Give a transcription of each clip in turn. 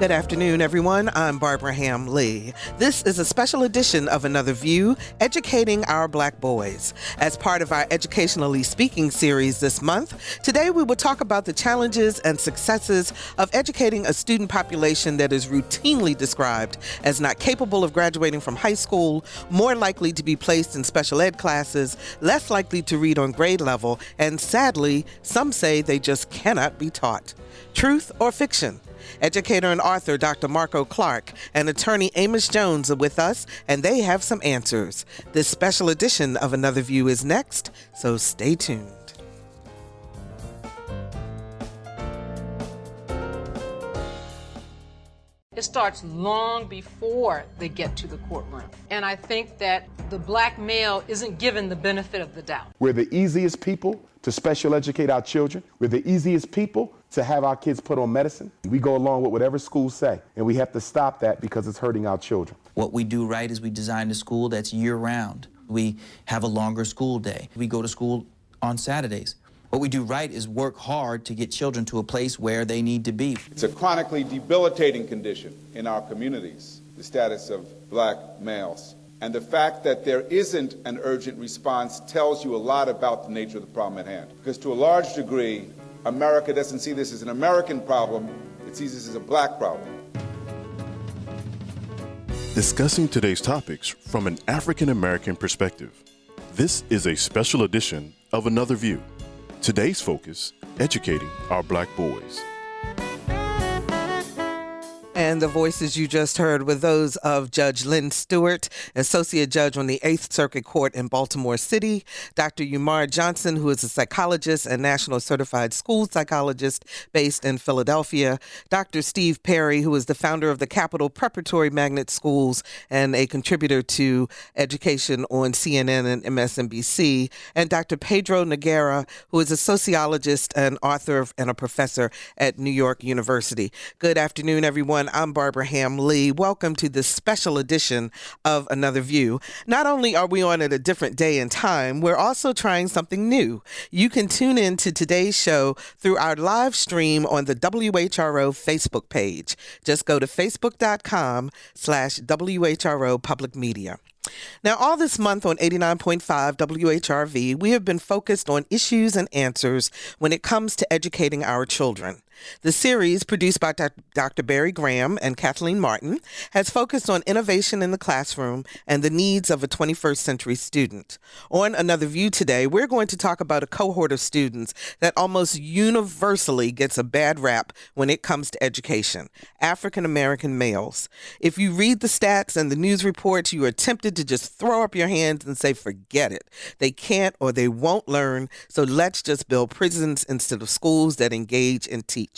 Good afternoon, everyone. I'm Barbara Ham Lee. This is a special edition of Another View, Educating Our Black Boys. As part of our Educationally Speaking series this month, today we will talk about the challenges and successes of educating a student population that is routinely described as not capable of graduating from high school, more likely to be placed in special ed classes, less likely to read on grade level, and sadly, some say they just cannot be taught. Truth or fiction? Educator and author Dr. Marco Clark and Attorney Amos Jones are with us, and they have some answers. This special edition of Another View is next, so stay tuned. It starts long before they get to the courtroom. And I think that the black male isn't given the benefit of the doubt. We're the easiest people to special educate our children. We're the easiest people to have our kids put on medicine. We go along with whatever schools say, and we have to stop that because it's hurting our children. What we do right is we design a school that's year-round. We have a longer school day. We go to school on Saturdays. What we do right is work hard to get children to a place where they need to be. It's a chronically debilitating condition in our communities, the status of black males. And the fact that there isn't an urgent response tells you a lot about the nature of the problem at hand. Because to a large degree, America doesn't see this as an American problem, it sees this as a black problem. Discussing today's topics from an African American perspective. This is a special edition of Another View. Today's focus, educating our black boys. And the voices you just heard were those of Judge Lynn Stewart, Associate Judge on the 8th Circuit Court in Baltimore City, Dr. Umar Johnson, who is a psychologist and National Certified School Psychologist based in Philadelphia, Dr. Steve Perry, who is the founder of the Capital Preparatory Magnet Schools and a contributor to education on CNN and MSNBC, and Dr. Pedro Noguera, who is a sociologist and author and a professor at New York University. Good afternoon, everyone. I'm Barbara Ham Lee. Welcome to this special edition of Another View. Not only are we on at a different day and time, we're also trying something new. You can tune in to today's show through our live stream on the WHRO Facebook page. Just go to facebook.com/WHRO Public Media. Now, all this month on 89.5 WHRV, we have been focused on issues and answers when it comes to educating our children. The series, produced by Dr. Barry Graham and Kathleen Martin, has focused on innovation in the classroom and the needs of a 21st century student. On Another View today, we're going to talk about a cohort of students that almost universally gets a bad rap when it comes to education: African American males. If you read the stats and the news reports, you are tempted to just throw up your hands and say, forget it. They can't or they won't learn, so let's just build prisons instead of schools that engage and teach.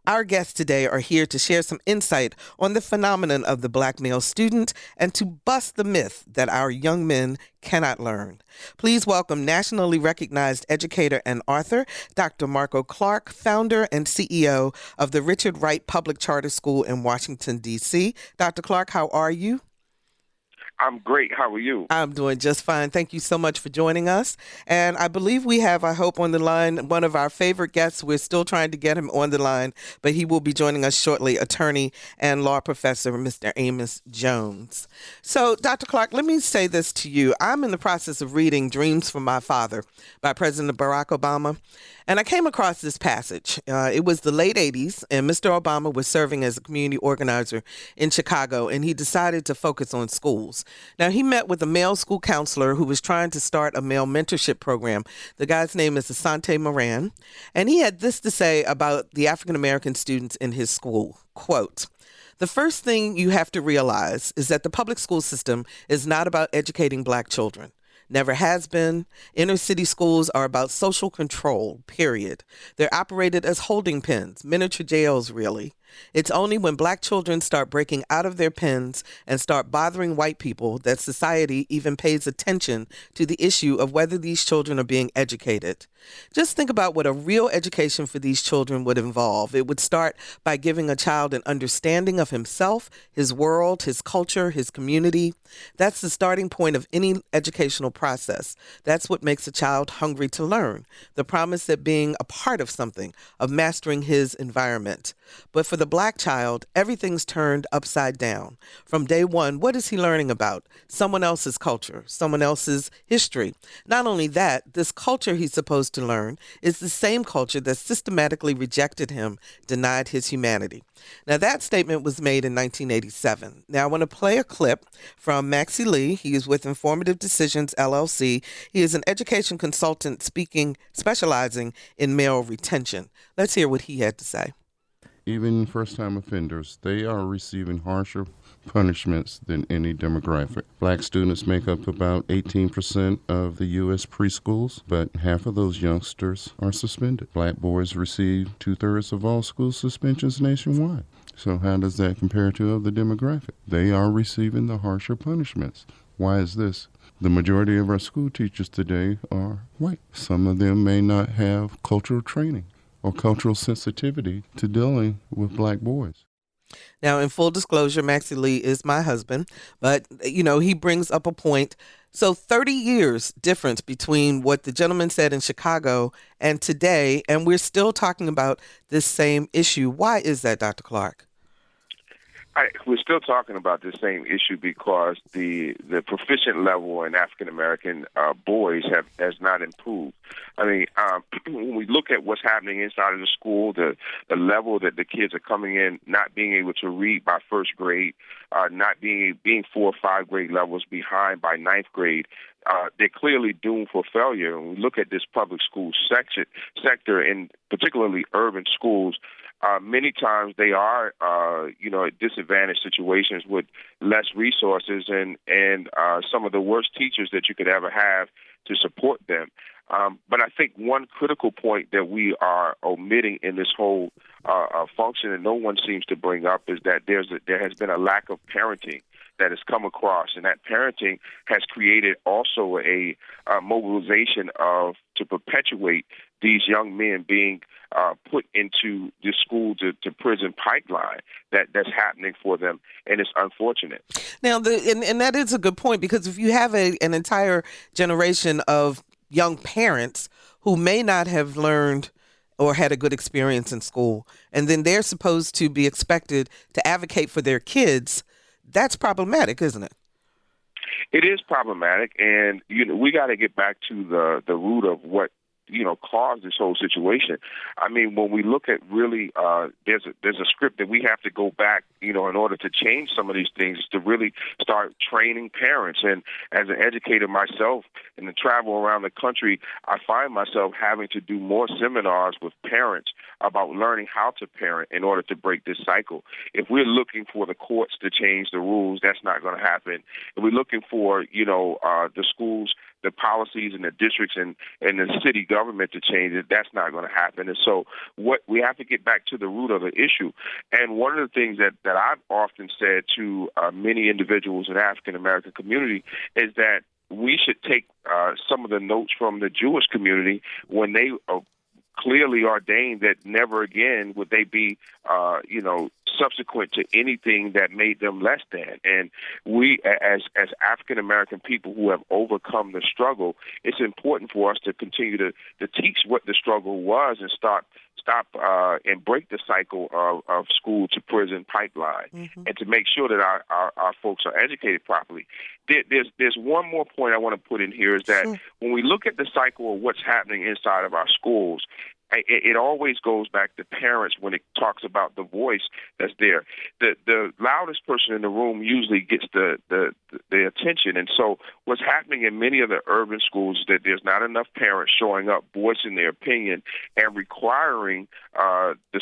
Our guests today are here to share some insight on the phenomenon of the black male student and to bust the myth that our young men cannot learn. Please welcome nationally recognized educator and author Dr. Marco Clark, founder and CEO of the Richard Wright Public Charter School in Washington, D.C. Dr. Clark, how are you? I'm great. How are you? I'm doing just fine. Thank you so much for joining us. And I believe we have, I hope, on the line, one of our favorite guests. We're still trying to get him on the line, but he will be joining us shortly, attorney and law professor, Mr. Amos Jones. So, Dr. Clark, let me say this to you. I'm in the process of reading Dreams from My Father by President Barack Obama, and I came across this passage. It was the late 80s, and Mr. Obama was serving as a community organizer in Chicago, and he decided to focus on schools. Now, he met with a male school counselor who was trying to start a male mentorship program. The guy's name is Asante Moran, and he had this to say about the African-American students in his school. Quote, "The first thing you have to realize is that the public school system is not about educating black children. Never has been. Inner city schools are about social control, period. They're operated as holding pens, miniature jails, really. It's only when black children start breaking out of their pens and start bothering white people that society even pays attention to the issue of whether these children are being educated. Just think about what a real education for these children would involve. It would start by giving a child an understanding of himself, his world, his culture, his community. That's the starting point of any educational process. That's what makes a child hungry to learn. The promise that being a part of something, of mastering his environment. But for the black child, everything's turned upside down. From day one, what is he learning about? Someone else's culture, someone else's history. Not only that, this culture he's supposed to learn is the same culture that systematically rejected him, denied his humanity. Now, that statement was made in 1987. Now, I want to play a clip from Maxie Lee. He is with Informative Decisions, LLC. He is an education consultant specializing in male retention. Let's hear what he had to say. Even first-time offenders, they are receiving harsher punishments than any demographic. Black students make up about 18% of the U.S. preschools, but half of those youngsters are suspended. Black boys receive 2/3 of all school suspensions nationwide. So how does that compare to other demographics? They are receiving the harsher punishments. Why is this? The majority of our school teachers today are white. Some of them may not have cultural training or cultural sensitivity to dealing with black boys. Now, in full disclosure, Maxie Lee is my husband, but, he brings up a point. So 30 years difference between what the gentleman said in Chicago and today, and we're still talking about this same issue. Why is that, Dr. Clark? We're still talking about the same issue because the proficient level in African American boys has not improved. I mean, when we look at what's happening inside of the school, the level that the kids are coming in, not being able to read by first grade, not being 4 or 5 grade levels behind by ninth grade, they're clearly doomed for failure. When we look at this public school sector, and particularly urban schools, many times they are, at disadvantaged situations with less resources and some of the worst teachers that you could ever have to support them. But I think one critical point that we are omitting in this whole function, and no one seems to bring up, is that there has been a lack of parenting that has come across, and that parenting has created also a mobilization to perpetuate these young men being put into the school to prison pipeline that's happening for them, and it's unfortunate. Now, and that is a good point, because if you have an entire generation of young parents who may not have learned or had a good experience in school, and then they're supposed to be expected to advocate for their kids, that's problematic, isn't it? It is problematic, and we got to get back to the root of what caused this whole situation. I mean, when we look at really, there's a script that we have to go back, in order to change some of these things, to really start training parents. And as an educator myself, and to travel around the country, I find myself having to do more seminars with parents about learning how to parent in order to break this cycle. If we're looking for the courts to change the rules, that's not going to happen. If we're looking for, the schools, the policies and the districts and the city government to change it, that's not going to happen. And so what we have to get back to the root of the issue. And one of the things that I've often said to many individuals in the African-American community is that we should take some of the notes from the Jewish community when they clearly ordained that never again would they be, subsequent to anything that made them less than. And we, as African-American people who have overcome the struggle, it's important for us to continue to teach what the struggle was and stop and break the cycle of school to prison pipeline, and to make sure that our folks are educated properly. There's one more point I want to put in here, is that when we look at the cycle of what's happening inside of our schools, it always goes back to parents when it talks about the voice that's there. The loudest person in the room usually gets the attention. And so what's happening in many of the urban schools is that there's not enough parents showing up, voicing their opinion, and requiring the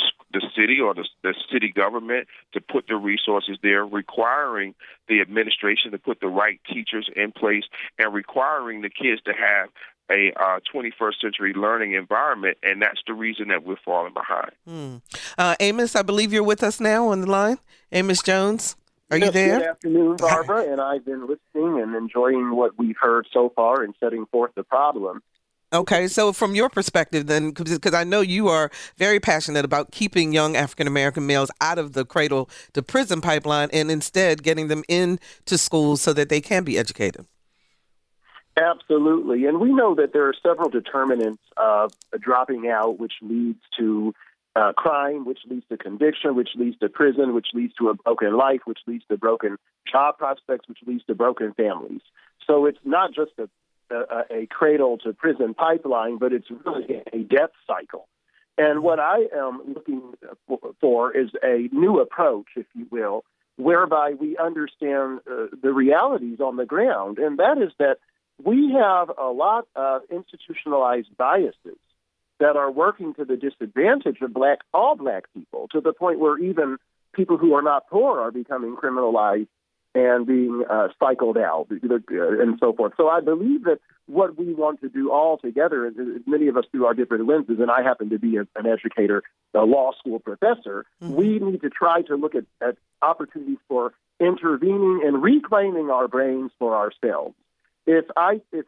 city or the city government to put the resources there, requiring the administration to put the right teachers in place, and requiring the kids to have a 21st century learning environment, and that's the reason that we're falling behind. Amos, I believe you're with us now on the line. Amos Jones, are you there? Good afternoon, Barbara, and I've been listening and enjoying what we've heard so far in setting forth the problem. Okay, so from your perspective then, because I know you are very passionate about keeping young African-American males out of the cradle to prison pipeline and instead getting them into schools so that they can be educated. Absolutely. And we know that there are several determinants of dropping out, which leads to crime, which leads to conviction, which leads to prison, which leads to a broken life, which leads to broken job prospects, which leads to broken families. So it's not just a cradle to prison pipeline, but it's really a death cycle. And what I am looking for is a new approach, if you will, whereby we understand the realities on the ground. And that is that we have a lot of institutionalized biases that are working to the disadvantage of all black people, to the point where even people who are not poor are becoming criminalized and being cycled out and so forth. So I believe that what we want to do all together, many of us through our different lenses, and I happen to be an educator, a law school professor, we need to try to look at opportunities for intervening and reclaiming our brains for ourselves. If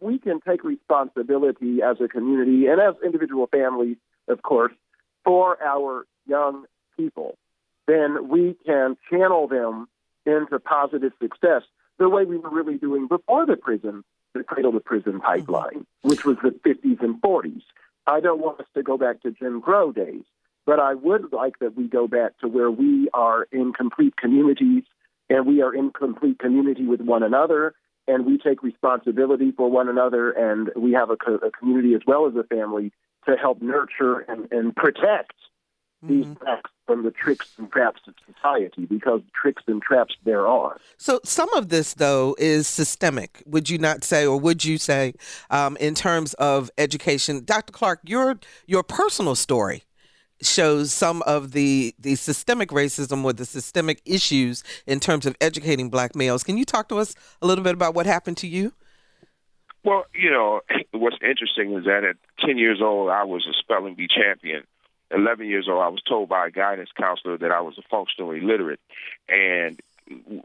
we can take responsibility as a community and as individual families, of course, for our young people, then we can channel them into positive success the way we were really doing before the cradle to prison pipeline, which was the 50s and 40s. I don't want us to go back to Jim Crow days, but I would like that we go back to where we are in complete communities and we are in complete community with one another, and we take responsibility for one another, and we have a community as well as a family to help nurture and protect these blacks from the tricks and traps of society, because tricks and traps there are. So some of this, though, is systemic, would you not say, or would you say, in terms of education? Dr. Clark, your personal story shows some of the systemic racism or the systemic issues in terms of educating black males. Can you talk to us a little bit about what happened to you? Well, what's interesting is that at 10 years old, I was a spelling bee champion. 11 years old, I was told by a guidance counselor that I was a functional illiterate. And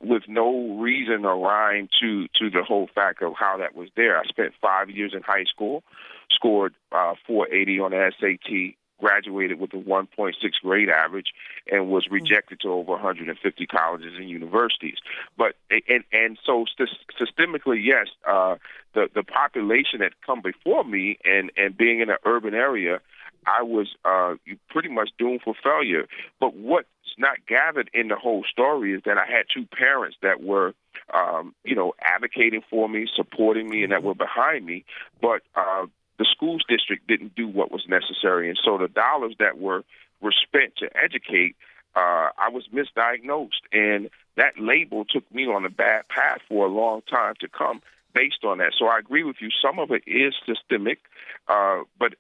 with no reason or rhyme to the whole fact of how that was there, I spent 5 years in high school, scored 480 on the SAT, graduated with a 1.6 grade average, and was rejected to over 150 colleges and universities. But and so systemically, yes, the population that come before me and being in an urban area, I was pretty much doomed for failure. But what's not gathered in the whole story is that I had two parents that were, advocating for me, supporting me, and that were behind me. But the schools district didn't do what was necessary. And so the dollars that were spent to educate, I was misdiagnosed. And that label took me on a bad path for a long time to come based on that. So I agree with you. Some of it is systemic, but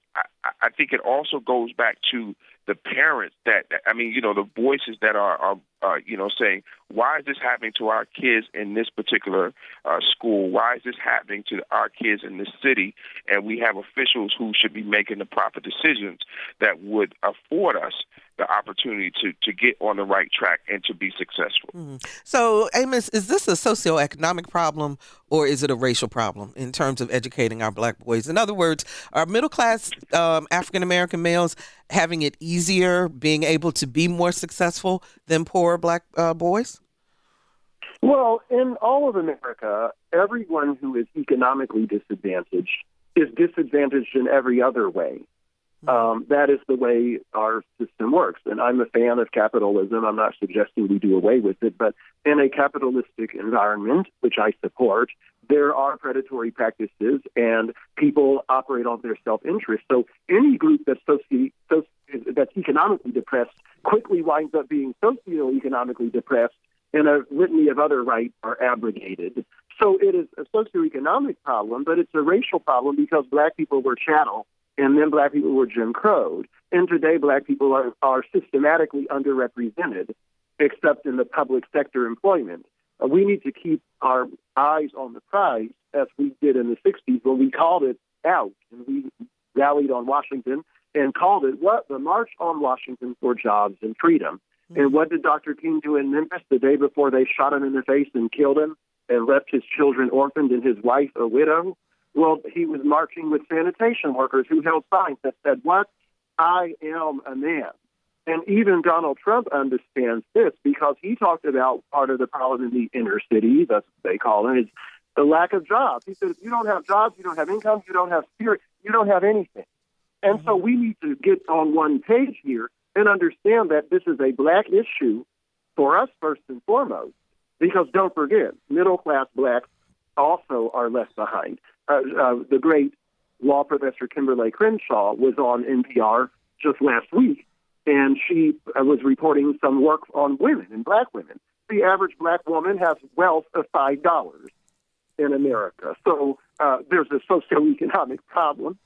I think it also goes back to the parents the voices that are saying, why is this happening to our kids in this particular school? Why is this happening to our kids in this city? And we have officials who should be making the proper decisions that would afford us the opportunity to get on the right track and to be successful. Mm-hmm. So, Amos, is this a socioeconomic problem or is it a racial problem in terms of educating our black boys? In other words, are middle-class African-American males having it easier, being able to be more successful than poor black boys? Well, in all of America, everyone who is economically disadvantaged is disadvantaged in every other way. That is the way our system works. And I'm a fan of capitalism. I'm not suggesting we do away with it, but in a capitalistic environment, which I support, there are predatory practices and people operate on their self-interest. So any group that's economically depressed quickly winds up being socioeconomically depressed, and a litany of other rights are abrogated. So it is a socioeconomic problem, but it's a racial problem because black people were chattel and then black people were Jim Crowed. And today black people are systematically underrepresented, except in the public sector employment. We need to keep our eyes on the prize, as we did in the 60s when we called it out. And we rallied on Washington and called it what? The March on Washington for Jobs and Freedom. Mm-hmm. And what did Dr. King do in Memphis the day before they shot him in the face and killed him and left his children orphaned and his wife a widow? Well, he was marching with sanitation workers who held signs that said, what? I am a man. And even Donald Trump understands this because he talked about part of the problem in the inner city, that's what they call it, is the lack of jobs. He said, if you don't have jobs, you don't have income, you don't have spirit, you don't have anything. And so we need to get on one page here and understand that this is a Black issue for us first and foremost, because don't forget, middle-class Blacks also are left behind. The great law professor Kimberly Crenshaw was on NPR just last week, and she was reporting some work on women and Black women. The average Black woman has wealth of $5 in America. So there's a socioeconomic problem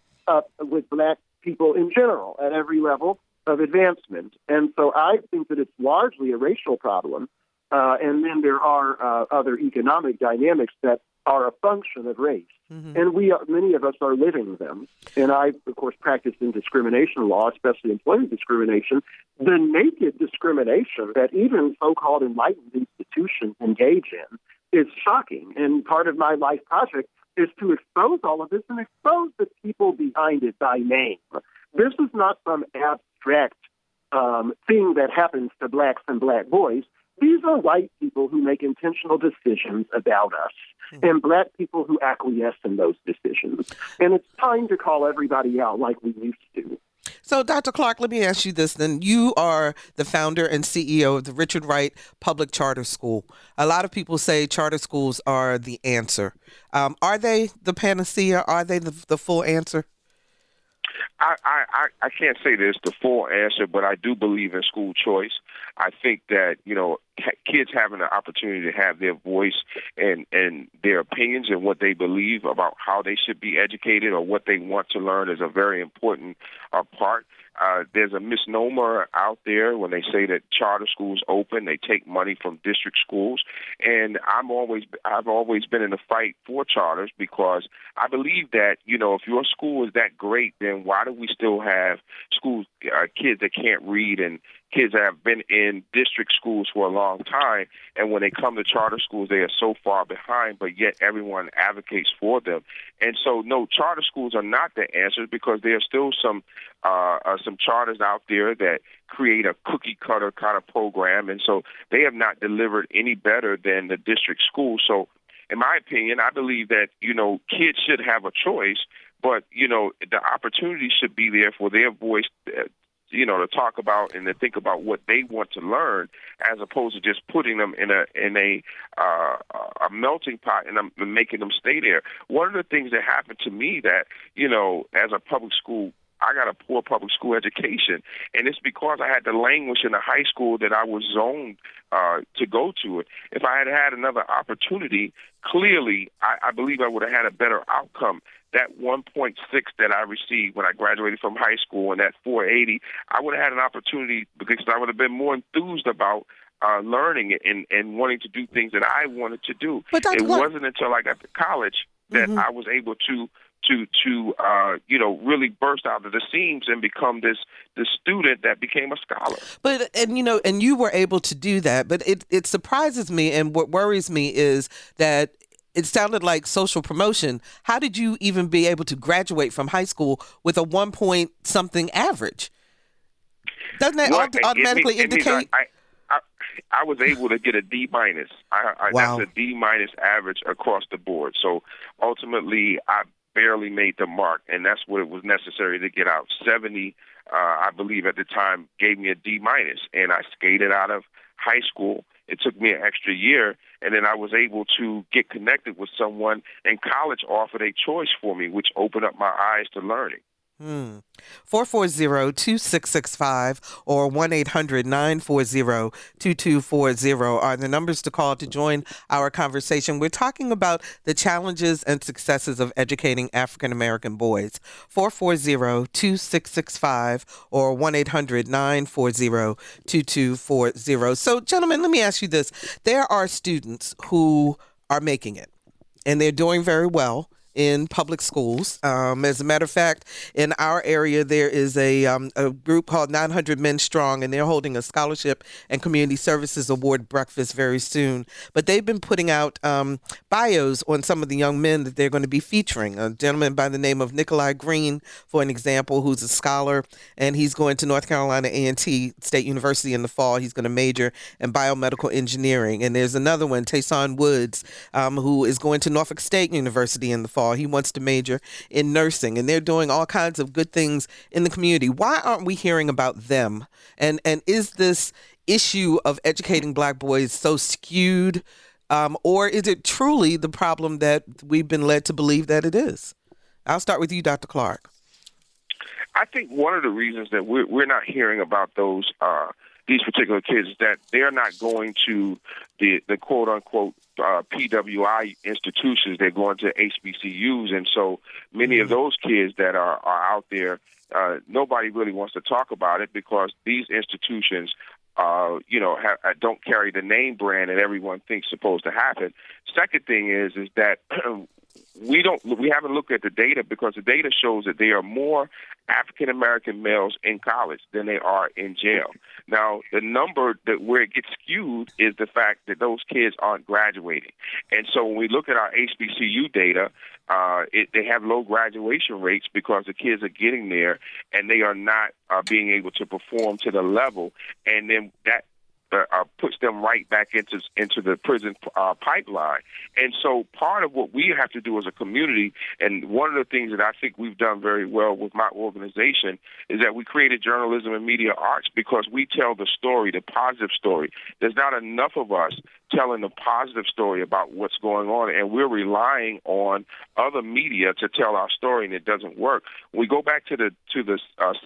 with Black people in general at every level of advancement. And so I think that it's largely a racial problem. And then there are other economic dynamics that are a function of race. Mm-hmm. And many of us are living them. And I, of course, practice in discrimination law, especially employment discrimination. The naked discrimination that even so-called enlightened institutions engage in is shocking. And part of my life project is to expose all of this and expose the people behind it by name. This is not some abstract thing that happens to Blacks and Black boys. These are white people who make intentional decisions about us and Black people who acquiesce in those decisions. And it's time to call everybody out like we used to. So, Dr. Clark, let me ask you this then. You are the founder and CEO of the Richard Wright Public Charter School. A lot of people say charter schools are the answer. Are they the panacea? Are they the full answer? I can't say there's the full answer, but I do believe in school choice. I think that, kids having the opportunity to have their voice and their opinions and what they believe about how they should be educated or what they want to learn is a very important part. There's a misnomer out there when they say that charter schools open, they take money from district schools. And I've always been in the fight for charters because I believe that, if your school is that great, then why do we still have schools, kids that can't read and kids that have been in district schools for a long time, and when they come to charter schools, they are so far behind, but yet everyone advocates for them. And so, no, charter schools are not the answer because there are still some charters out there that create a cookie-cutter kind of program, and so they have not delivered any better than the district schools. So, in my opinion, I believe that, kids should have a choice, but, the opportunity should be there for their voice to talk about and to think about what they want to learn, as opposed to just putting them in a melting pot and making them stay there. One of the things that happened to me that, as a public school, I got a poor public school education, and it's because I had to languish in a high school that I was zoned to go to it. If I had had another opportunity, clearly, I believe I would have had a better outcome. That 1.6 that I received when I graduated from high school and that 480, I would have had an opportunity because I would have been more enthused about learning it and wanting to do things that I wanted to do. But it wasn't until I got to college that I was able to really burst out of the seams and become this student that became a scholar. But, and you were able to do that, but it surprises me, and what worries me is that it sounded like social promotion. How did you even be able to graduate from high school with a 1-point-something average? Doesn't that automatically indicate? I was able to get a D minus. Wow. That's a D minus average across the board. So ultimately, I barely made the mark, and that's what it was necessary to get out. 70, I believe at the time, gave me a D minus, and I skated out of high school. It took me an extra year, and then I was able to get connected with someone, and college offered a choice for me, which opened up my eyes to learning. 440-2665 or 1-800-940-2240 are the numbers to call to join our conversation. We're talking about the challenges and successes of educating African American boys. 440-2665 or 1-800-940-2240. So, gentlemen, let me ask you this. There are students who are making it, and they're doing very well in public schools. As a matter of fact, in our area, there is a group called 900 Men Strong, and they're holding a scholarship and community services award breakfast very soon. But they've been putting out bios on some of the young men that they're going to be featuring. A gentleman by the name of Nikolai Green, for an example, who's a scholar, and he's going to North Carolina A&T State University in the fall. He's going to major in biomedical engineering. And there's another one, Tayson Woods, who is going to Norfolk State University in the fall. law. He wants to major in nursing, and they're doing all kinds of good things in the community. Why aren't we hearing about them? And is this issue of educating black boys so skewed, or is it truly the problem that we've been led to believe that it is? I'll start with you, Dr. Clark. I think one of the reasons that we're not hearing about these particular kids is that they're not going to the quote unquote PWI institutions. They're going to HBCUs, and so many of those kids that are out there, nobody really wants to talk about it because these institutions don't carry the name brand that everyone thinks supposed to happen. Second thing is that we haven't looked at the data because the data shows that there are more African American males in college than they are in jail. Now, the number where it gets skewed is the fact that those kids aren't graduating. And so when we look at our HBCU data, they have low graduation rates because the kids are getting there and they are not being able to perform to the level. And then that puts them right back into the prison pipeline. And so part of what we have to do as a community, and one of the things that I think we've done very well with my organization, is that we created Journalism and Media Arts because we tell the story, the positive story. There's not enough of us telling the positive story about what's going on, and we're relying on other media to tell our story, and it doesn't work. We go back to the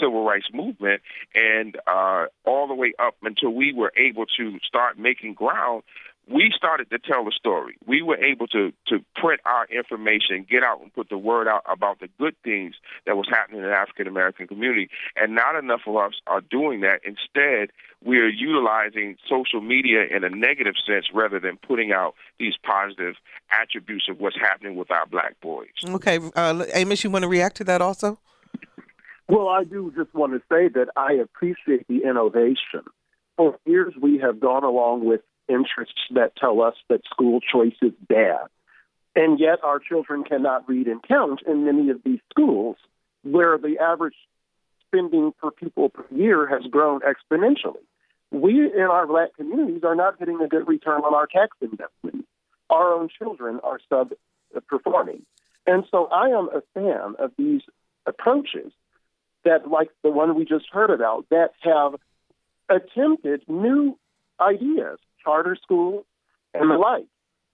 civil rights movement, and all the way up until we were able to start making ground, we started to tell the story. We were able to print our information, get out and put the word out about the good things that was happening in the African American community, and not enough of us are doing that. Instead, we are utilizing social media in a negative sense rather than putting out these positive attributes of what's happening with our black boys. Okay. Amos, you want to react to that also? Well, I do just want to say that I appreciate the innovation. For years, we have gone along with interests that tell us that school choice is bad. And yet our children cannot read and count in many of these schools where the average spending per pupil per year has grown exponentially. We in our black communities are not getting a good return on our tax investment. Our own children are sub-performing. And so I am a fan of these approaches that, like the one we just heard about, that have attempted new ideas, charter schools and the like.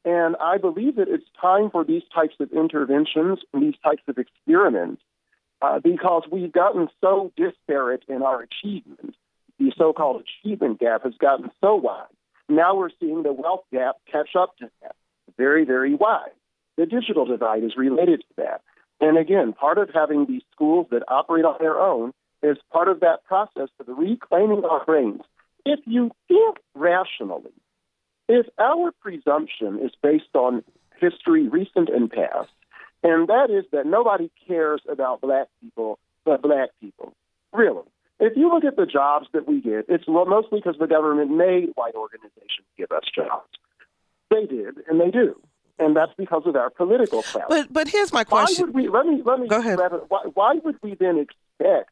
And I believe that it's time for these types of interventions and these types of experiments because we've gotten so disparate in our achievement. The so-called achievement gap has gotten so wide. Now we're seeing the wealth gap catch up to that, very, very wide. The digital divide is related to that. And again, part of having these schools that operate on their own is part of that process of reclaiming our brains. If you think rationally, if our presumption is based on history, recent and past, and that is that nobody cares about black people but black people, really. If you look at the jobs that we get, it's mostly because the government made white organizations give us jobs. They did, and they do. And that's because of our political class. But here's my question. Let me go ahead. Why would we then expect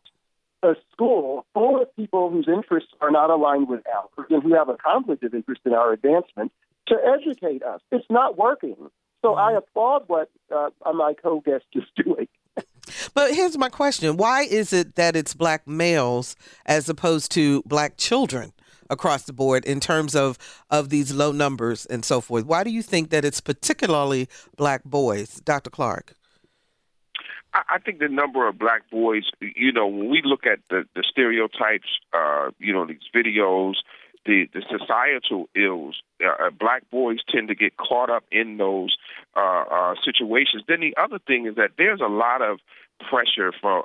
a school full of people whose interests are not aligned with ours and who have a conflict of interest in our advancement to educate us? It's not working. So I applaud what my co-guest is doing. But here's my question. Why is it that it's black males as opposed to black children across the board in terms of these low numbers and so forth? Why do you think that it's particularly black boys? Dr. Clark. I think the number of black boys, when we look at the stereotypes, these videos, the societal ills, black boys tend to get caught up in those situations. Then the other thing is that there's a lot of pressure for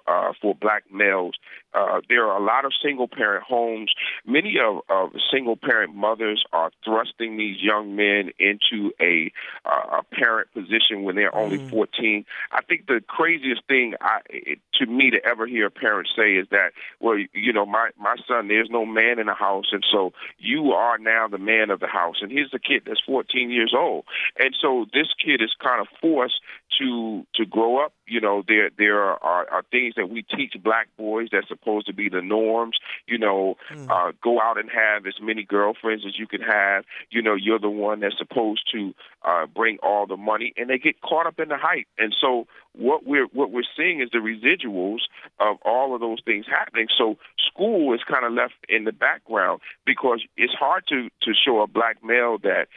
black males. There are a lot of single-parent homes. Many of single-parent mothers are thrusting these young men into a parent position when they're only 14. I think the craziest thing to me to ever hear a parent say is that, well, my son, there's no man in the house, and so you are now the man of the house. And here's a kid that's 14 years old. And so this kid is kind of forced to grow up. You know, there are things that we teach black boys that's supposed to be the norms. You know, go out and have as many girlfriends as you can have. You know, you're the one that's supposed to bring all the money, and they get caught up in the hype. And so what we're seeing is the residuals of all of those things happening. So school is kind of left in the background because it's hard to show a black male that,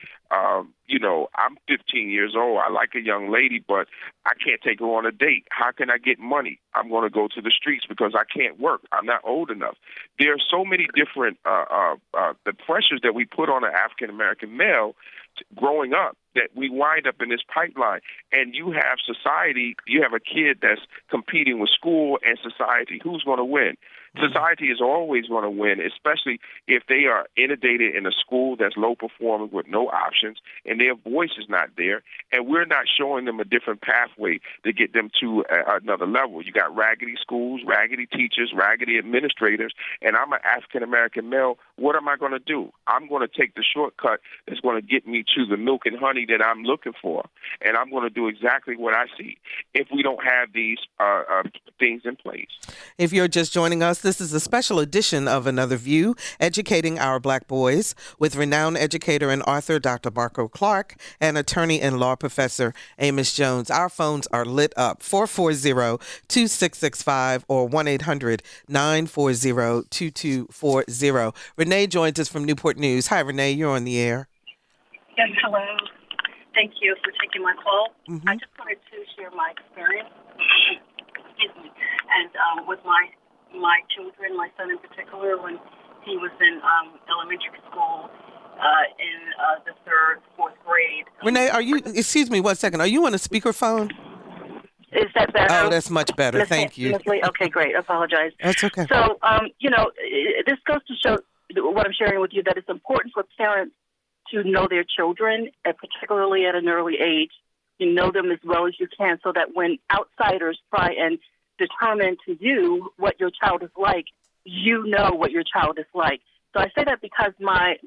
you know, I'm 15 years old. I like a young lady, but I can't take her on a date. How can I get money? I'm going to go to the streets because I can't work. I'm not old enough. There are so many different the pressures that we put on an African-American male growing up that we wind up in this pipeline. And you have society, you have a kid that's competing with school and society. Who's going to win? Society is always going to win, especially if they are inundated in a school that's low performing with no options and their voice is not there, and we're not showing them a different pathway to get them to another level. You got raggedy schools, raggedy teachers, raggedy administrators, and I'm an African-American male. What am I going to do? I'm going to take the shortcut that's going to get me to the milk and honey that I'm looking for, and I'm going to do exactly what I see if we don't have these things in place. If you're just joining us, this is a special edition of Another View, Educating Our Black Boys, with renowned educator and author Dr. Marco Clark and attorney and law professor Amos Jones. Our phones are lit up, 440-2665 or 1-800-940-2240. Renee joins us from Newport News. Hi, Renee, you're on the air. Yes, hello. Thank you for taking my call. Mm-hmm. I just wanted to share my experience, and with my children, my son in particular, when he was in elementary school in the third, fourth grade. Renee, excuse me 1 second, are you on a speakerphone? Is that better? Oh, that's much better. Thank you. Okay, great. I apologize. That's okay. So, you know, this goes to show what I'm sharing with you, that it's important for parents to know their children, and particularly at an early age. You know them as well as you can, so that when outsiders try and determine to you what your child is like, you know what your child is like. So I say that because my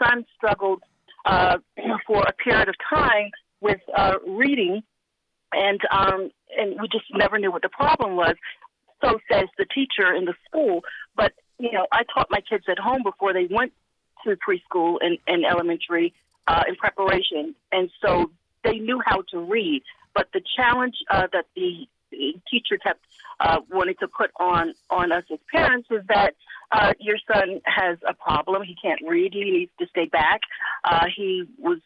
son struggled for a period of time with reading, and we just never knew what the problem was. So says the teacher in the school. But, you know, I taught my kids at home before they went to preschool and elementary in preparation, and so they knew how to read. But the challenge that the teacher kept wanting to put on us as parents is that your son has a problem. He can't read. He needs to stay back. He was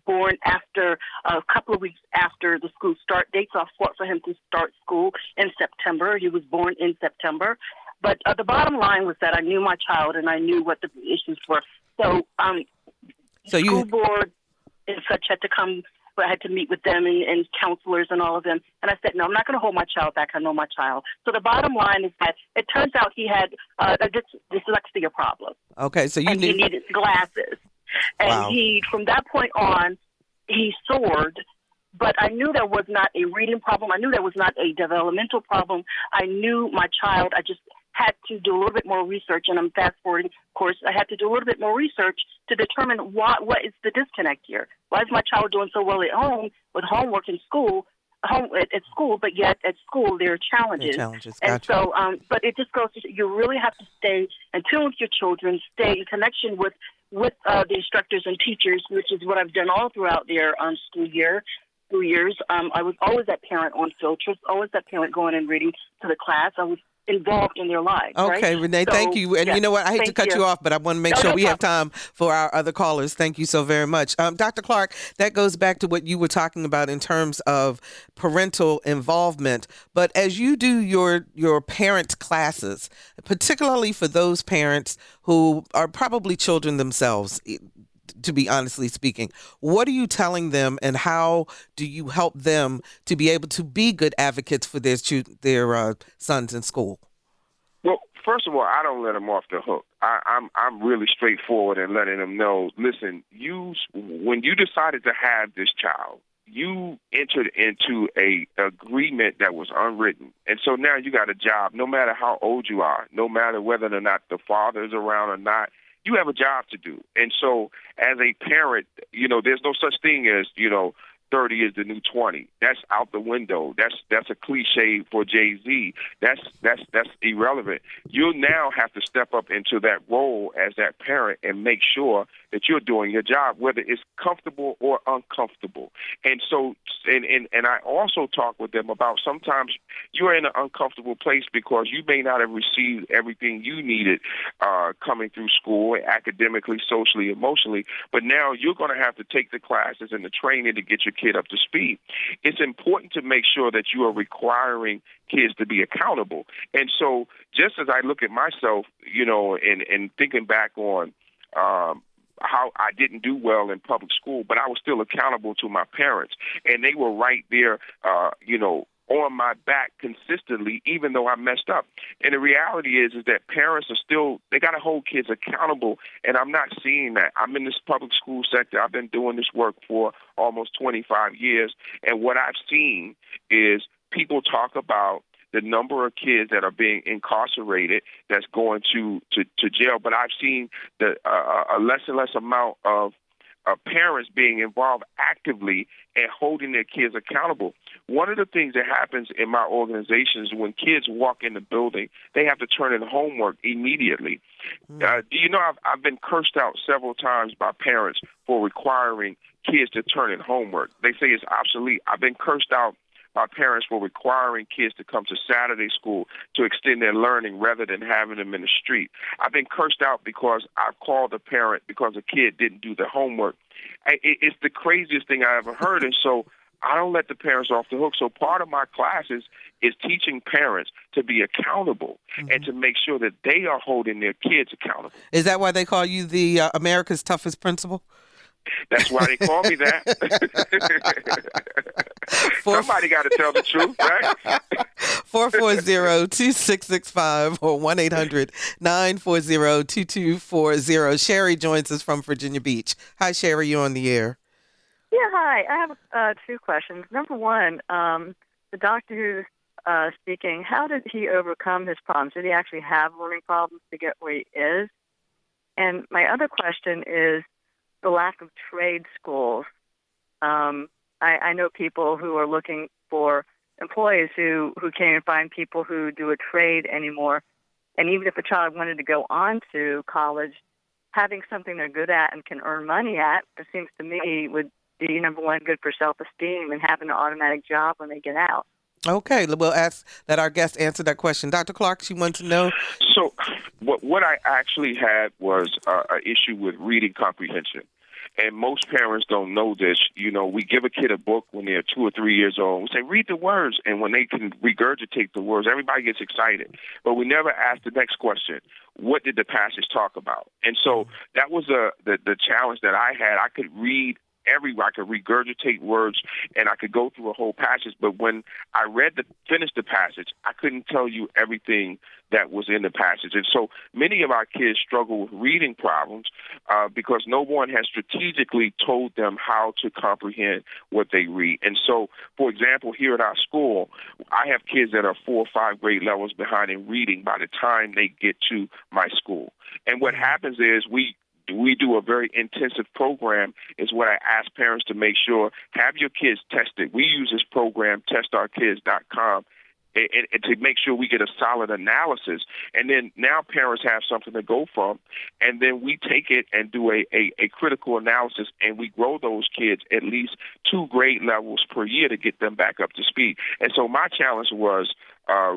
born after a couple of weeks after the school start date, so I fought for him to start school in September. He was born in September. But the bottom line was that I knew my child and I knew what the issues were. So school board and such had to come. I had to meet with them and counselors and all of them. And I said, no, I'm not going to hold my child back. I know my child. So the bottom line is that it turns out he had a dyslexia problem. Okay, so he needed glasses. And wow. From that point on, he soared. But I knew there was not a reading problem. I knew there was not a developmental problem. I knew my child. I just had to do a little bit more research, and I'm fast forwarding, of course. I had to do a little bit more research to determine what is the disconnect here. Why is my child doing so well at home with homework in school, at school, but yet at school there are challenges. Gotcha. And so, but it just goes to you really have to stay in tune with your children, stay in connection with the instructors and teachers, which is what I've done all throughout their school years. I was always that parent on field trips, always that parent going and reading to the class. I was involved in their lives. Okay, right? Renee, thank you. And you know what? I hate to cut you off, but I want to make sure we have time for our other callers. Thank you so very much. Dr. Clark, that goes back to what you were talking about in terms of parental involvement. But as you do your parent classes, particularly for those parents who are probably children themselves, to be honestly speaking, what are you telling them, and how do you help them to be able to be good advocates for their sons in school? Well, first of all, I don't let them off the hook. I'm really straightforward in letting them know, listen, when you decided to have this child, you entered into a agreement that was unwritten. And so now you got a job, no matter how old you are, no matter whether or not the father is around or not. You have a job to do. And so as a parent, there's no such thing as, 30 is the new 20. That's out the window. That's a cliche for Jay-Z. That's irrelevant. You now have to step up into that role as that parent and make sure that you're doing your job, whether it's comfortable or uncomfortable. And so, and I also talk with them about sometimes you're in an uncomfortable place because you may not have received everything you needed coming through school, academically, socially, emotionally, but now you're going to have to take the classes and the training to get your kid up to speed. It's important to make sure that you are requiring kids to be accountable. And so just as I look at myself, and thinking back on how I didn't do well in public school, but I was still accountable to my parents, and they were right there, on my back consistently, even though I messed up. And the reality is that parents are still, they got to hold kids accountable, and I'm not seeing that. I'm in this public school sector. I've been doing this work for almost 25 years, and what I've seen is people talk about the number of kids that are being incarcerated that's going to jail, but I've seen a less and less amount of parents being involved actively and holding their kids accountable. One of the things that happens in my organization is when kids walk in the building, they have to turn in homework immediately. Do you know I've been cursed out several times by parents for requiring kids to turn in homework. They say it's obsolete. I've been cursed out by parents for requiring kids to come to Saturday school to extend their learning rather than having them in the street. I've been cursed out because I've called a parent because a kid didn't do their homework. It's the craziest thing I ever heard, and so I don't let the parents off the hook. So part of my classes is teaching parents to be accountable and to make sure that they are holding their kids accountable. Is that why they call you the America's toughest principal? That's why they call me that. Somebody got to tell the truth, right? 440-2665 or 1-800-940-2240. Sherry joins us from Virginia Beach. Hi, Sherry. You on the air? Yeah, hi. I have two questions. Number one, the doctor who's speaking, how did he overcome his problems? Did he actually have learning problems to get where he is? And my other question is the lack of trade schools. I know people who are looking for employees who can't even find people who do a trade anymore. And even if a child wanted to go on to college, having something they're good at and can earn money at, it seems to me would be, number one, good for self-esteem and having an automatic job when they get out. Okay, we'll ask that our guest answer that question. Dr. Clark, she wants to know. So what I actually had was an issue with reading comprehension. And most parents don't know this. We give a kid a book when they're 2 or 3 years old. We say, read the words. And when they can regurgitate the words, everybody gets excited. But we never ask the next question. What did the passage talk about? And so that was the challenge that I had. I could read I could regurgitate words, and I could go through a whole passage. But when I finished the passage, I couldn't tell you everything that was in the passage. And so many of our kids struggle with reading problems because no one has strategically told them how to comprehend what they read. And so, for example, here at our school, I have kids that are 4 or 5 grade levels behind in reading by the time they get to my school. And what happens is we do a very intensive program, is what I ask parents to make sure, have your kids tested. We use this program, testourkids.com, and to make sure we get a solid analysis. And then now parents have something to go from, and then we take it and do a critical analysis, and we grow those kids at least 2 grade levels per year to get them back up to speed. And so my challenge was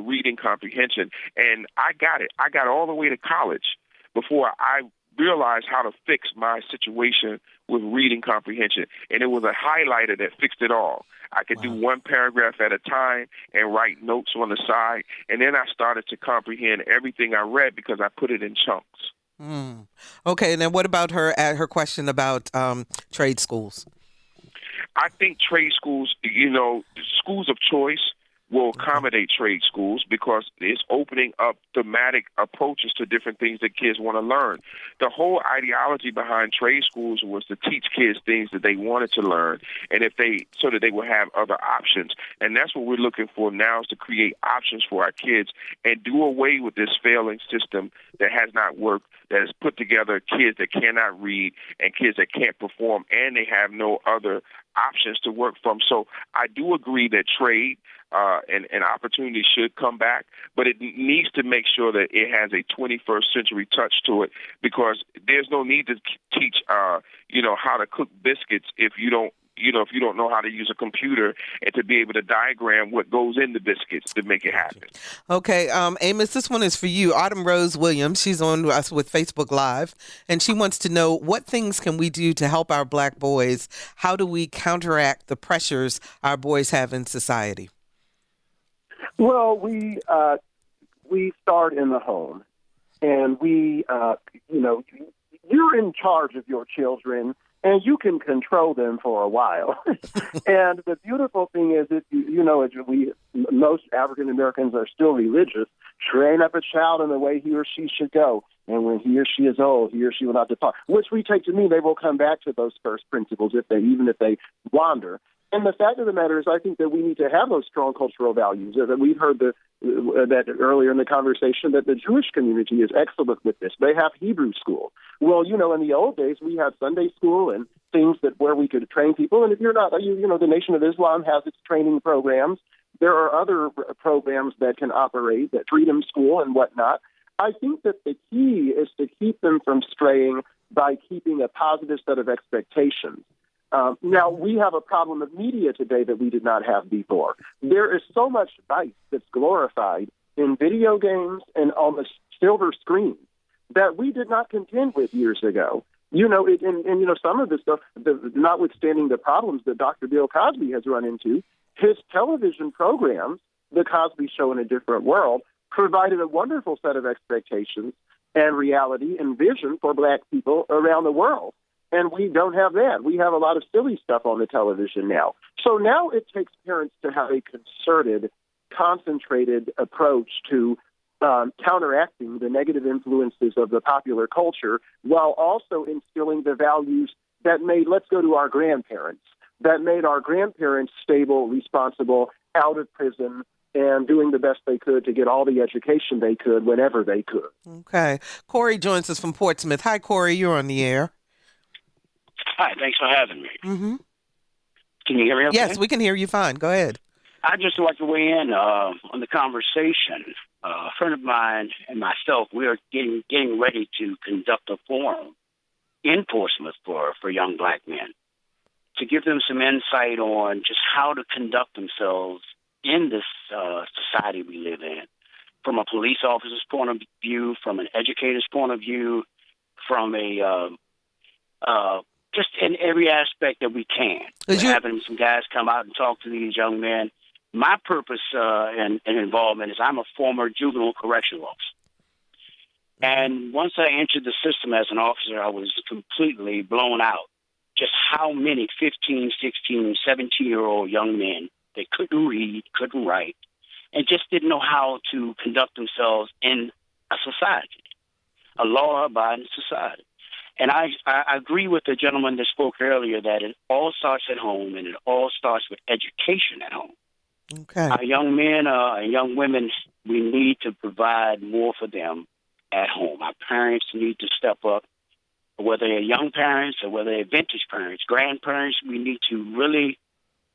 reading comprehension, and I got it. I got all the way to college before I realized how to fix my situation with reading comprehension. And it was a highlighter that fixed it all. I could do 1 paragraph at a time and write notes on the side. And then I started to comprehend everything I read because I put it in chunks. Okay, and then what about her question about trade schools? I think trade schools, schools of choice will accommodate trade schools because it's opening up thematic approaches to different things that kids want to learn. The whole ideology behind trade schools was to teach kids things that they wanted to learn, and so that they will have other options. And that's what we're looking for now, is to create options for our kids and do away with this failing system that has not worked, that has put together kids that cannot read and kids that can't perform, and they have no other options to work from. So I do agree that trade and opportunity should come back, but it needs to make sure that it has a 21st century touch to it, because there's no need to teach, how to cook biscuits if you don't know how to use a computer and to be able to diagram what goes in the biscuits to make it happen. Okay, Amos, this one is for you. Autumn Rose Williams, she's on us with Facebook Live, and she wants to know, what things can we do to help our Black boys? How do we counteract the pressures our boys have in society? Well, we start in the home, and you're in charge of your children, and you can control them for a while. And the beautiful thing is, most African Americans are still religious. Train up a child in the way he or she should go, and when he or she is old, he or she will not depart. Which we take to mean they will come back to those first principles even if they wander. And the fact of the matter is, I think that we need to have those strong cultural values. That we've heard that earlier in the conversation, that the Jewish community is excellent with this. They have Hebrew school. Well, in the old days, we had Sunday school and things where we could train people. And if you're not, the Nation of Islam has its training programs. There are other programs that can operate, that Freedom School and whatnot. I think that the key is to keep them from straying by keeping a positive set of expectations. Now, we have a problem of media today that we did not have before. There is so much vice that's glorified in video games and on the silver screen that we did not contend with years ago. Some of this stuff, notwithstanding the problems that Dr. Bill Cosby has run into, his television programs, The Cosby Show in a Different World, provided a wonderful set of expectations and reality and vision for Black people around the world. And we don't have that. We have a lot of silly stuff on the television now. So now it takes parents to have a concerted, concentrated approach to counteracting the negative influences of the popular culture, while also instilling the values that let's go to our grandparents, that made our grandparents stable, responsible, out of prison, and doing the best they could to get all the education they could whenever they could. Okay. Corey joins us from Portsmouth. Hi, Corey. You're on the air. Hi, thanks for having me. Mm-hmm. Can you hear me okay? Yes, we can hear you fine. Go ahead. I'd just like to weigh in on the conversation. A friend of mine and myself, we are getting ready to conduct a forum in Portsmouth for young Black men to give them some insight on just how to conduct themselves in this society we live in, from a police officer's point of view, from an educator's point of view, from a just in every aspect that we can. We're having some guys come out and talk to these young men. My purpose and involvement is I'm a former juvenile correctional officer. And once I entered the system as an officer, I was completely blown out just how many 15, 16, 17-year-old young men that couldn't read, couldn't write, and just didn't know how to conduct themselves in a society, a law-abiding society. And I agree with the gentleman that spoke earlier that it all starts at home, and it all starts with education at home. Okay. Our young men and young women, we need to provide more for them at home. Our parents need to step up, whether they're young parents or whether they're vintage parents, grandparents. We need to really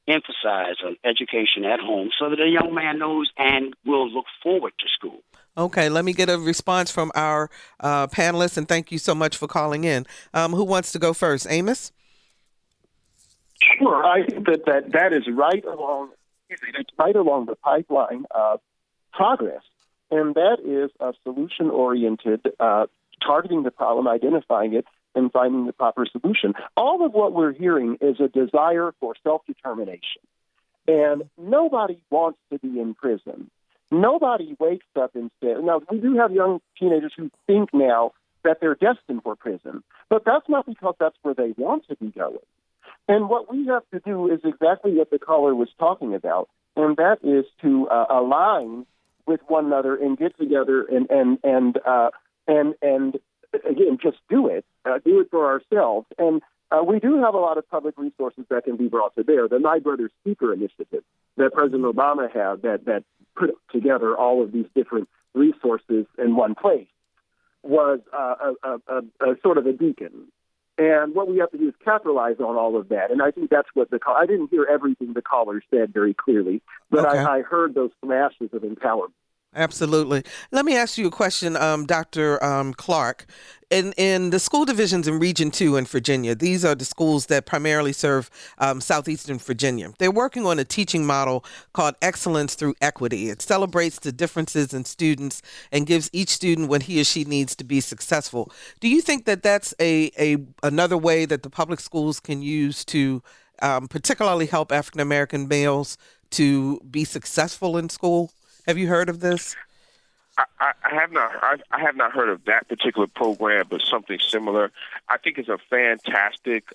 emphasize on education at home so that a young man knows and will look forward to school. Okay, let me get a response from our panelists, and thank you so much for calling in. Who wants to go first? Amos? Sure. I think that is right along the pipeline of progress, and that is a solution-oriented, targeting the problem, identifying it, and finding the proper solution. All of what we're hearing is a desire for self-determination, and nobody wants to be in prison. Nobody wakes up and says, now, we do have young teenagers who think now that they're destined for prison, but that's not because that's where they want to be going. And what we have to do is exactly what the caller was talking about, and that is to align with one another and get together and again, just do it for ourselves. And we do have a lot of public resources that can be brought to bear. The My Brother's Keeper initiative that President Obama had that put together all of these different resources in one place was a sort of a beacon. And what we have to do is capitalize on all of that. And I think that's what I didn't hear everything the caller said very clearly, but okay. I heard those flashes of empowerment. Absolutely. Let me ask you a question, Dr. Clark. In the school divisions in Region 2 in Virginia, these are the schools that primarily serve southeastern Virginia. They're working on a teaching model called Excellence Through Equity. It celebrates the differences in students and gives each student what he or she needs to be successful. Do you think that that's another way that the public schools can use to particularly help African American males to be successful in school? Have you heard of this? I have not. I have not heard of that particular program, but something similar. I think it's a fantastic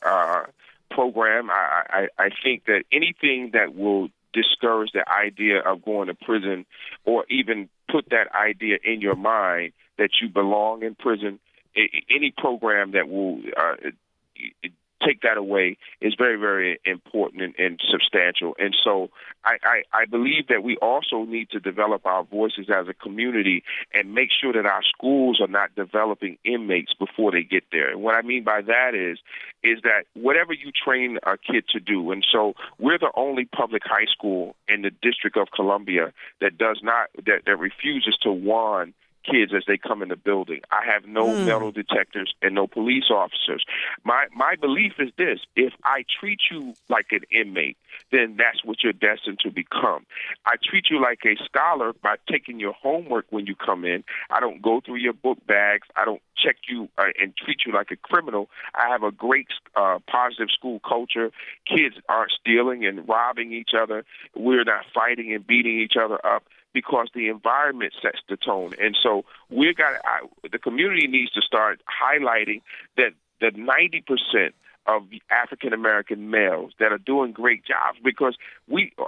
program. I think that anything that will discourage the idea of going to prison, or even put that idea in your mind that you belong in prison, any program that will take that away is very, very important and substantial. And so I believe that we also need to develop our voices as a community and make sure that our schools are not developing inmates before they get there. And what I mean by that is that whatever you train a kid to do, and so we're the only public high school in the District of Columbia that refuses to wand kids as they come in the building. I have no metal detectors and no police officers. My belief is this: if I treat you like an inmate, then that's what you're destined to become. I treat you like a scholar by taking your homework when you come in. I don't go through your book bags. I don't check you and treat you like a criminal. I have a great positive school culture. Kids aren't stealing and robbing each other. We're not fighting and beating each other up, because the environment sets the tone. And so the community needs to start highlighting that 90% of African-American males that are doing great jobs, because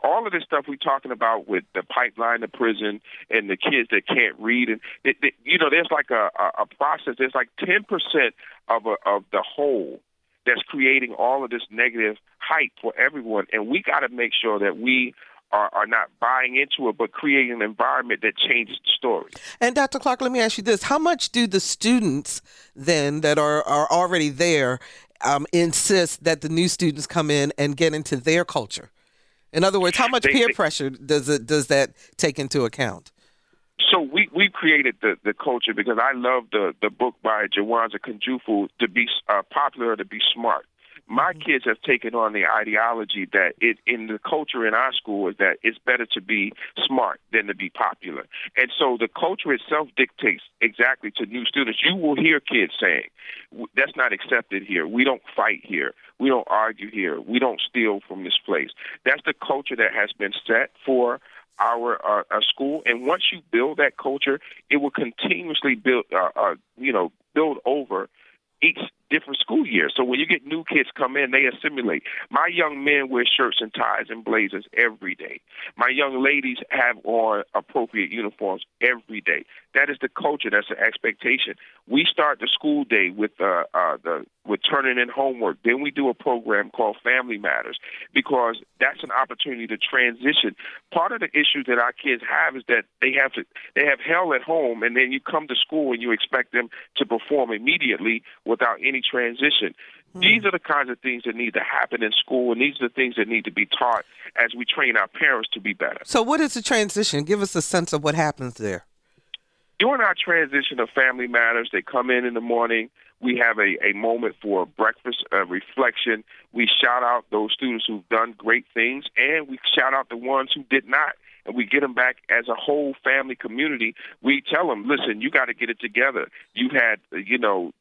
all of this stuff we're talking about with the pipeline to prison and the kids that can't read, and there's like a process. There's like 10% of the whole that's creating all of this negative hype for everyone, and we got to make sure that we are not buying into it, but creating an environment that changes the story. And Dr. Clark, let me ask you this. How much do the students then that are already there insist that the new students come in and get into their culture? In other words, how much peer pressure does that take into account? So we've created the culture because I love the book by Jawanza Kunjufu, To Be Popular or To Be Smart. My kids have taken on the ideology that in the culture in our school is that it's better to be smart than to be popular. And so the culture itself dictates exactly to new students. You will hear kids saying, that's not accepted here. We don't fight here. We don't argue here. We don't steal from this place. That's the culture that has been set for our school. And once you build that culture, it will continuously build over each different school year. So when you get new kids come in, they assimilate. My young men wear shirts and ties and blazers every day. My young ladies have on appropriate uniforms every day. That is the culture. That's the expectation. We start the school day with turning in homework. Then we do a program called Family Matters, because that's an opportunity to transition. Part of the issue that our kids have is that they have hell at home, and then you come to school and you expect them to perform immediately without any transition. These are the kinds of things that need to happen in school, and these are the things that need to be taught as we train our parents to be better. So what is the transition? Give us a sense of what happens there. During our transition of Family Matters, they come in the morning. We have a moment for breakfast, reflection. We shout out those students who've done great things, and we shout out the ones who did not. And we get them back as a whole family community. We tell them, listen, you got to get it together. You had,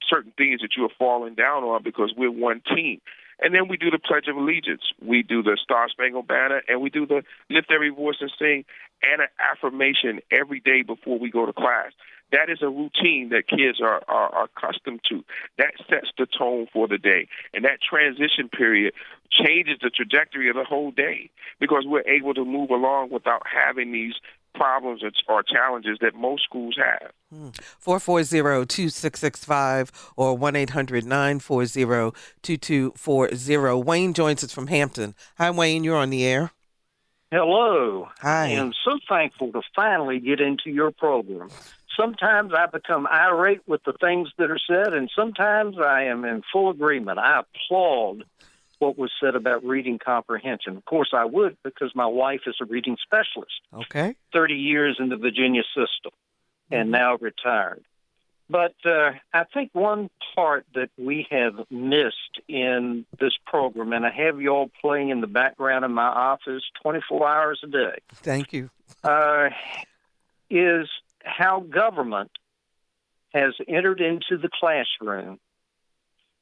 certain things that you are falling down on because we're one team. And then we do the Pledge of Allegiance. We do the Star Spangled Banner, and we do the Lift Every Voice and Sing and an affirmation every day before we go to class. That is a routine that kids are accustomed to. That sets the tone for the day. And that transition period changes the trajectory of the whole day because we're able to move along without having these problems or challenges that most schools have. 440-2665 or 1-800-940-2240. Wayne joins us from Hampton. Hi, Wayne. You're on the air. Hello. Hi. I am so thankful to finally get into your program. Sometimes I become irate with the things that are said, and sometimes I am in full agreement. I applaud what was said about reading comprehension. Of course, I would because my wife is a reading specialist. Okay. 30 years in the Virginia system and now retired. But I think one part that we have missed in this program, and I have you all playing in the background in my office 24 hours a day. Thank you. Is how government has entered into the classroom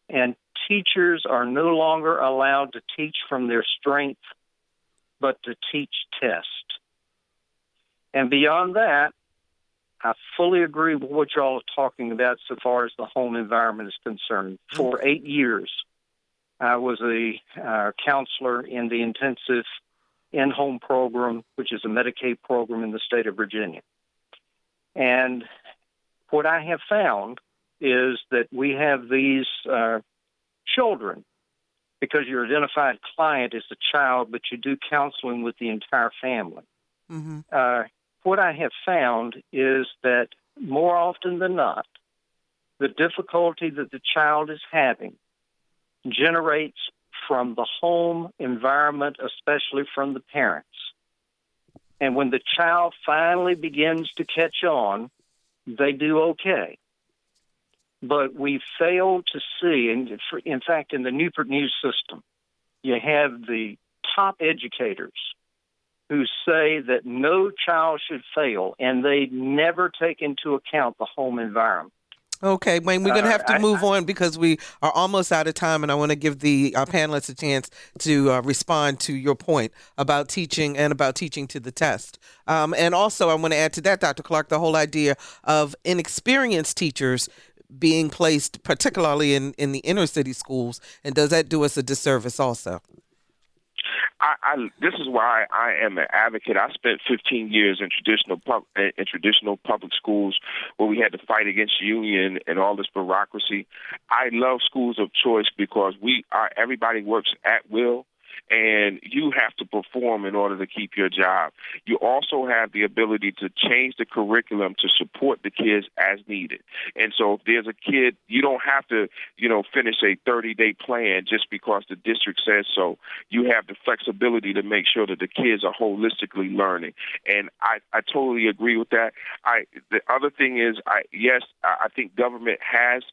and teachers are no longer allowed to teach from their strength, but to teach test. And beyond that, I fully agree with what y'all are talking about so far as the home environment is concerned. For 8 years, I was a counselor in the intensive in-home program, which is a Medicaid program in the state of Virginia. And what I have found is that we have these children, because your identified client is the child, but you do counseling with the entire family. Mm-hmm. What I have found is that more often than not, the difficulty that the child is having generates from the home environment, especially from the parents. And when the child finally begins to catch on, they do okay. But we fail to see, and in fact, in the Newport News system, you have the top educators who say that no child should fail, and they never take into account the home environment. Okay, Wayne, we're going to have to move on because we are almost out of time, and I want to give our panelists a chance to respond to your point about teaching and about teaching to the test. And also, I want to add to that, Dr. Clark, the whole idea of inexperienced teachers being placed particularly in the inner city schools, and does that do us a disservice also? This is why I am an advocate. I spent 15 years in traditional public schools where we had to fight against union and all this bureaucracy. I love schools of choice because everybody works at will, and you have to perform in order to keep your job. You also have the ability to change the curriculum to support the kids as needed. And so if there's a kid, you don't have to, finish a 30-day plan just because the district says so. You have the flexibility to make sure that the kids are holistically learning. And I totally agree with that. The other thing is, I think government has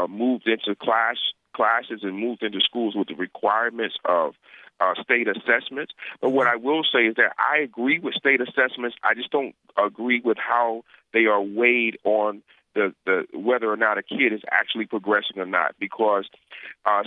moved into classes and moved into schools with the requirements of state assessments. But what I will say is that I agree with state assessments. I just don't agree with how they are weighed on the whether or not a kid is actually progressing or not, because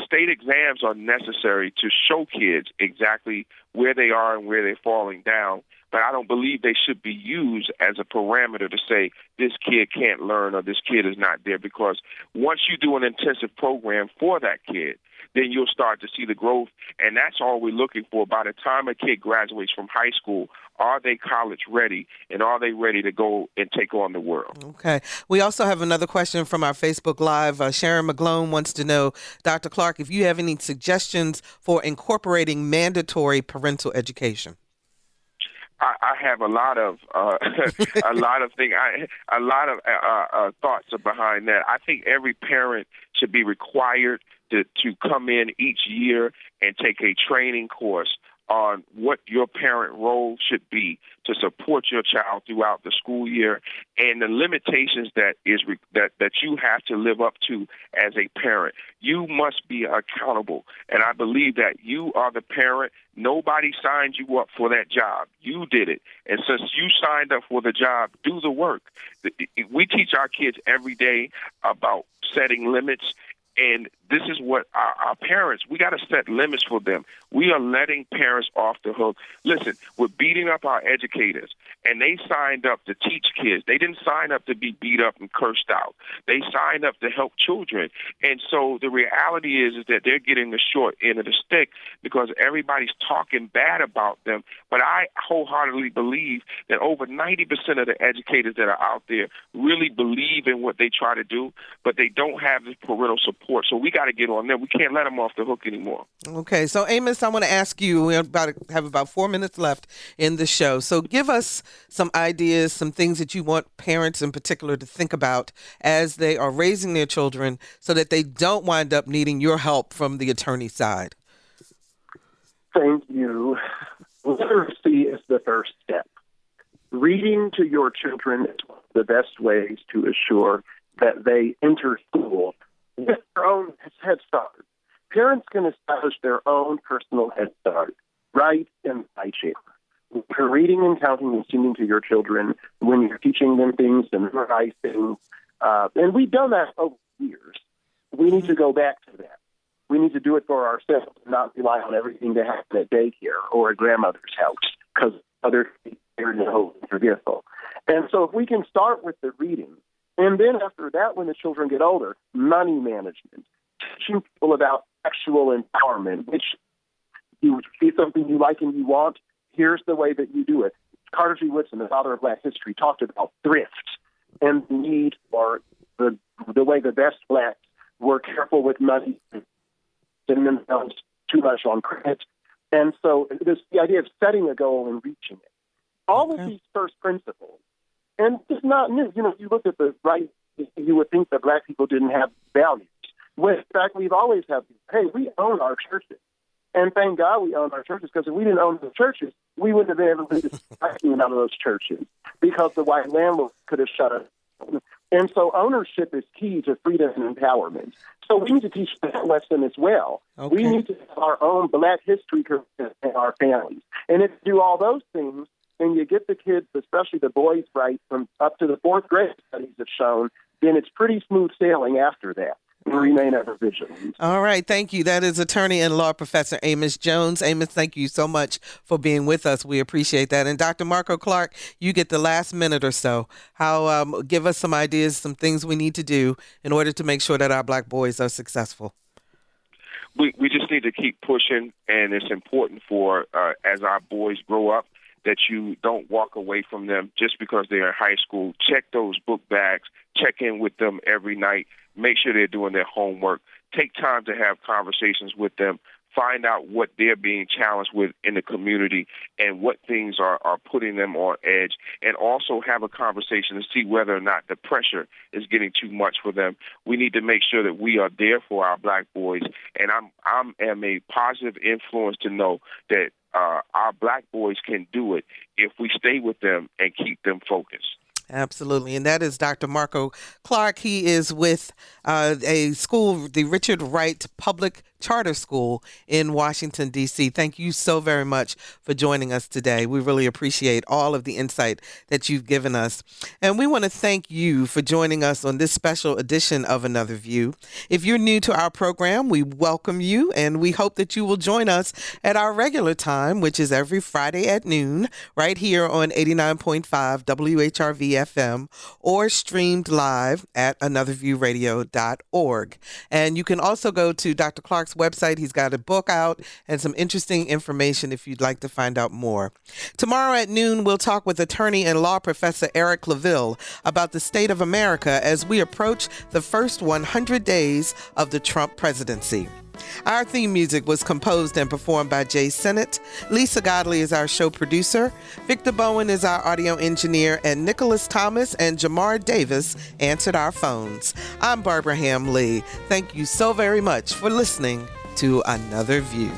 state exams are necessary to show kids exactly where they are and where they're falling down. But I don't believe they should be used as a parameter to say this kid can't learn or this kid is not there, because once you do an intensive program for that kid, then you'll start to see the growth, and that's all we're looking for. By the time a kid graduates from high school, are they college ready, and are they ready to go and take on the world? Okay. We also have another question from our Facebook Live. Sharon McGlone wants to know, Dr. Clark, if you have any suggestions for incorporating mandatory parental education. I have a lot of thoughts behind that. I think every parent should be required to come in each year and take a training course on what your parent role should be to support your child throughout the school year, and the limitations that you have to live up to as a parent. You must be accountable, and I believe that you are the parent. Nobody signed you up for that job. You did it, and since you signed up for the job, do the work. We teach our kids every day about setting limits, and this is what our parents, we got to set limits for them. We are letting parents off the hook. Listen, we're beating up our educators, and they signed up to teach kids. They didn't sign up to be beat up and cursed out. They signed up to help children. And so the reality is that they're getting the short end of the stick because everybody's talking bad about them. But I wholeheartedly believe that over 90% of the educators that are out there really believe in what they try to do, but they don't have the parental support. So we got to get on them. We can't let them off the hook anymore. Okay, so Amos, I want to ask you, we have about 4 minutes left in the show. So give us some ideas, some things that you want parents in particular to think about as they are raising their children so that they don't wind up needing your help from the attorney side. Thank you. Literacy is the first step. Reading to your children is one of the best ways to assure that they enter school with their own head start. Parents can establish their own personal head start right in the high chair. When you're reading and counting and singing to your children, when you're teaching them things and memorize things, and we've done that over years, we need to go back to that. We need to do it for ourselves and not rely on everything to happen at daycare or at grandmother's house because others are forgetful. And so if we can start with the reading, and then after that, when the children get older, money management, teaching people about sexual empowerment, which you see something you like and you want, here's the way that you do it. Carter G. Woodson, the father of Black history, talked about thrift and the need for the way the best Blacks were careful with money, spending themselves too much on credit. And so the idea of setting a goal and reaching it. All of these first principles, and it's not new. You know, if you look at the right, you would think that Black people didn't have values. When, in fact, we've always had, hey, we own our churches. And thank God we own our churches, because if we didn't own the churches, we wouldn't have been able to get out of those churches because the white landlord could have shut us down. And so ownership is key to freedom and empowerment. So we need to teach that lesson as well. Okay. We need to have our own Black history curriculum in our families. And if you do all those things, and you get the kids, especially the boys, right, from up to the fourth grade, studies have shown, then it's pretty smooth sailing after that. And remain ever vigilant. All right. Thank you. That is attorney and law professor Amos Jones. Amos, thank you so much for being with us. We appreciate that. And Dr. Marco Clark, you get the last minute or so. Give us some ideas, some things we need to do in order to make sure that our Black boys are successful. We just need to keep pushing, and it's important for, as our boys grow up, that you don't walk away from them just because they're in high school. Check those book bags. Check in with them every night. Make sure they're doing their homework. Take time to have conversations with them. Find out what they're being challenged with in the community and what things are putting them on edge. And also have a conversation to see whether or not the pressure is getting too much for them. We need to make sure that we are there for our Black boys. And I am a positive influence to know that our Black boys can do it if we stay with them and keep them focused. Absolutely. And that is Dr. Marco Clark. He is with a school, the Richard Wright Public Charter School in Washington, D.C. Thank you so very much for joining us today. We really appreciate all of the insight that you've given us. And we want to thank you for joining us on this special edition of Another View. If you're new to our program, we welcome you, and we hope that you will join us at our regular time, which is every Friday at noon, right here on 89.5 WHRV-FM, or streamed live at anotherviewradio.org. And you can also go to Dr. Clark's website. He's got a book out and some interesting information if you'd like to find out more. Tomorrow at noon, we'll talk with attorney and law professor Eric LaVille about the state of America as we approach the first 100 days of the Trump presidency. Our theme music was composed and performed by Jay Sennett. Lisa Godley is our show producer. Victor Bowen is our audio engineer, and Nicholas Thomas and Jamar Davis answered our phones. I'm Barbara Ham Lee. Thank you so very much for listening to Another View.